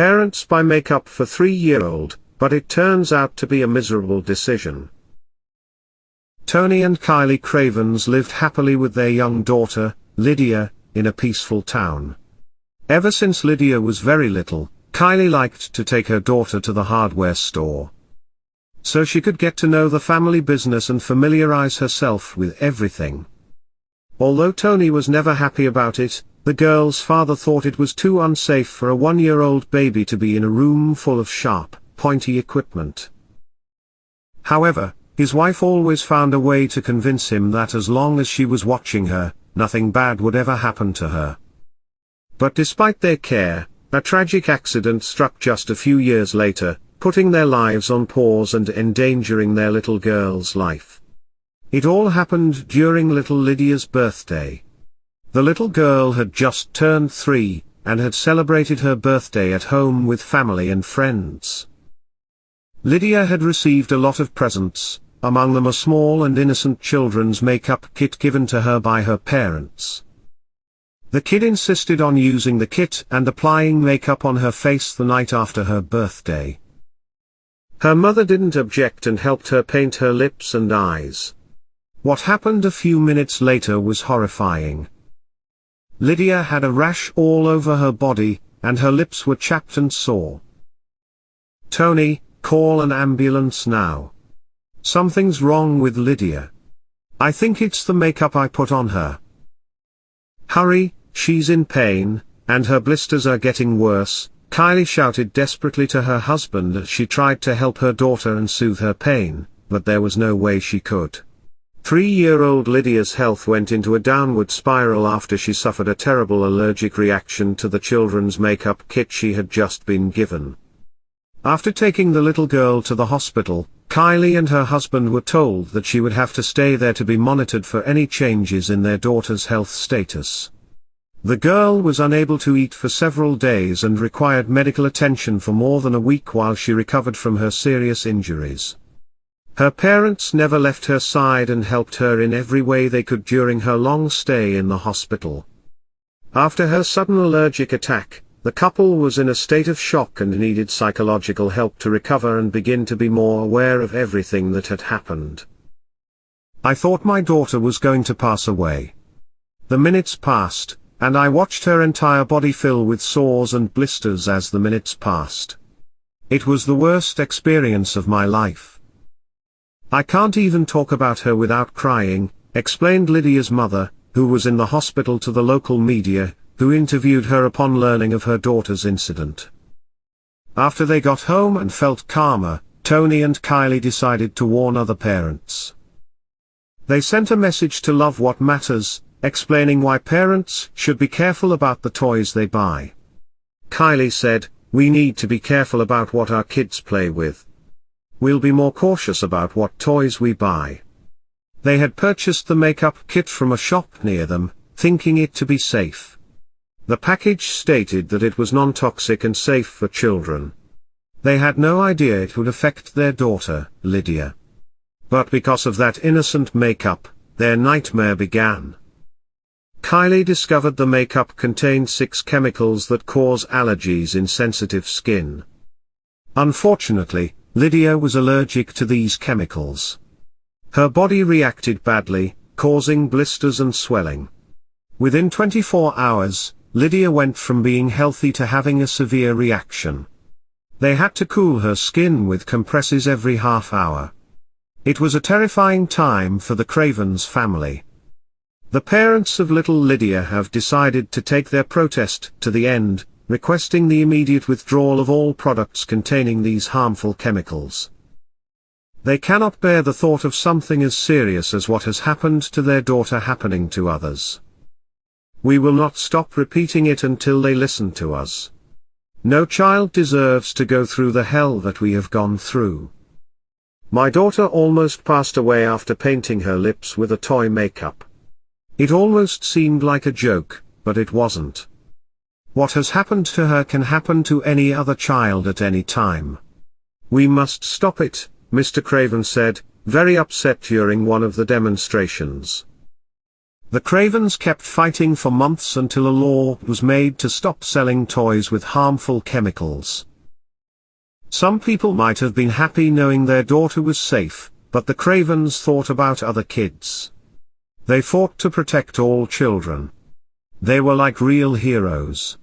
Parents buy makeup for 3-year-old, but it turns out to be a miserable decision. Tony and Kylie Cravens lived happily with their young daughter, Lydia, in a peaceful town. Ever since Lydia was very little, Kylie liked to take her daughter to the hardware store, so she could get to know the family business and familiarize herself with everything. Although Tony was never happy about it, the girl's father thought it was too unsafe for a 1-year-old baby to be in a room full of sharp, pointy equipment. However, his wife always found a way to convince him that as long as she was watching her, nothing bad would ever happen to her. But despite their care, a tragic accident struck just a few years later, putting their lives on pause and endangering their little girl's life. It all happened during little Lydia's birthday. The little girl had just turned 3, and had celebrated her birthday at home with family and friends. Lydia had received a lot of presents, among them a small and innocent children's makeup kit given to her by her parents. The kid insisted on using the kit and applying makeup on her face the night after her birthday. Her mother didn't object and helped her paint her lips and eyes. What happened a few minutes later was horrifying. Lydia had a rash all over her body, and her lips were chapped and sore. "Tony, call an ambulance now. Something's wrong with Lydia. I think it's the makeup I put on her. Hurry, she's in pain, and her blisters are getting worse," Kylie shouted desperately to her husband as she tried to help her daughter and soothe her pain, but there was no way she could. 3-year-old Lydia's health went into a downward spiral after she suffered a terrible allergic reaction to the children's makeup kit she had just been given. After taking the little girl to the hospital, Kylie and her husband were told that she would have to stay there to be monitored for any changes in their daughter's health status. The girl was unable to eat for several days and required medical attention for more than a week while she recovered from her serious injuries. Her parents never left her side and helped her in every way they could during her long stay in the hospital. After her sudden allergic attack, the couple was in a state of shock and needed psychological help to recover and begin to be more aware of everything that had happened. "I thought my daughter was going to pass away. The minutes passed, and I watched her entire body fill with sores and blisters as the minutes passed. It was the worst experience of my life. I can't even talk about her without crying," explained Lydia's mother, who was in the hospital, to the local media, who interviewed her upon learning of her daughter's incident. After they got home and felt calmer, Tony and Kylie decided to warn other parents. They sent a message to Love What Matters, explaining why parents should be careful about the toys they buy. Kylie said, "We need to be careful about what our kids play with. We'll be more cautious about what toys we buy." They had purchased the makeup kit from a shop near them, thinking it to be safe. The package stated that it was non-toxic and safe for children. They had no idea it would affect their daughter, Lydia. But because of that innocent makeup, their nightmare began. Kylie discovered the makeup contained 6 chemicals that cause allergies in sensitive skin. Unfortunately, Lydia was allergic to these chemicals. Her body reacted badly, causing blisters and swelling. Within 24 hours, Lydia went from being healthy to having a severe reaction. They had to cool her skin with compresses every half hour. It was a terrifying time for the Cravens family. The parents of little Lydia have decided to take their protest to the end, requesting the immediate withdrawal of all products containing these harmful chemicals. They cannot bear the thought of something as serious as what has happened to their daughter happening to others. We will not stop repeating it until they listen to us. No child deserves to go through the hell that we have gone through. My daughter almost passed away after painting her lips with a toy makeup. It almost seemed like a joke, but it wasn't. What has happened to her can happen to any other child at any time. We must stop it, Mr. Craven said, very upset during one of the demonstrations. The Cravens kept fighting for months until a law was made to stop selling toys with harmful chemicals. Some people might have been happy knowing their daughter was safe, but the Cravens thought about other kids. They fought to protect all children. They were like real heroes.